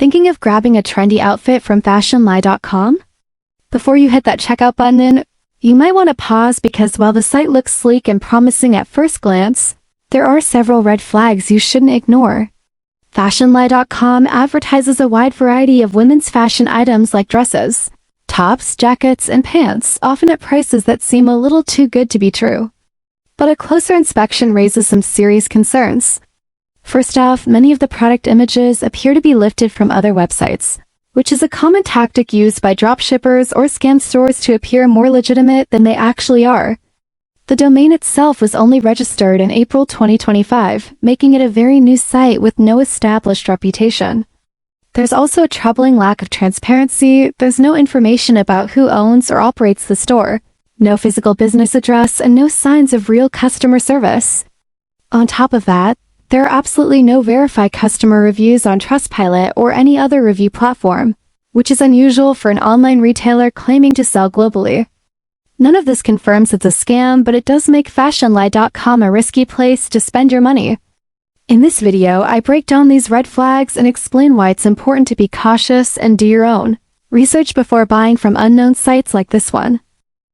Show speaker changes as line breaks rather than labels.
Thinking of grabbing a trendy outfit from fashionly.com? Before you hit that checkout button, you might want to pause because while the site looks sleek and promising at first glance, there are several red flags you shouldn't ignore. Fashionly.com advertises a wide variety of women's fashion items like dresses, tops, jackets, and pants, often at prices that seem a little too good to be true. But a closer inspection raises some serious concerns. First off, many of the product images appear to be lifted from other websites, which is a common tactic used by dropshippers or scam stores to appear more legitimate than they actually are. The domain itself was only registered in April 2025, making it a very new site with no established reputation. There's also a troubling lack of transparency. There's no information about who owns or operates the store, no physical business address, and no signs of real customer service. On top of that, there are absolutely no verified customer reviews on Trustpilot or any other review platform, which is unusual for an online retailer claiming to sell globally. None of this confirms it's a scam, but it does make fashionly.com a risky place to spend your money. In this video, I break down these red flags and explain why it's important to be cautious and do your own research before buying from unknown sites like this one.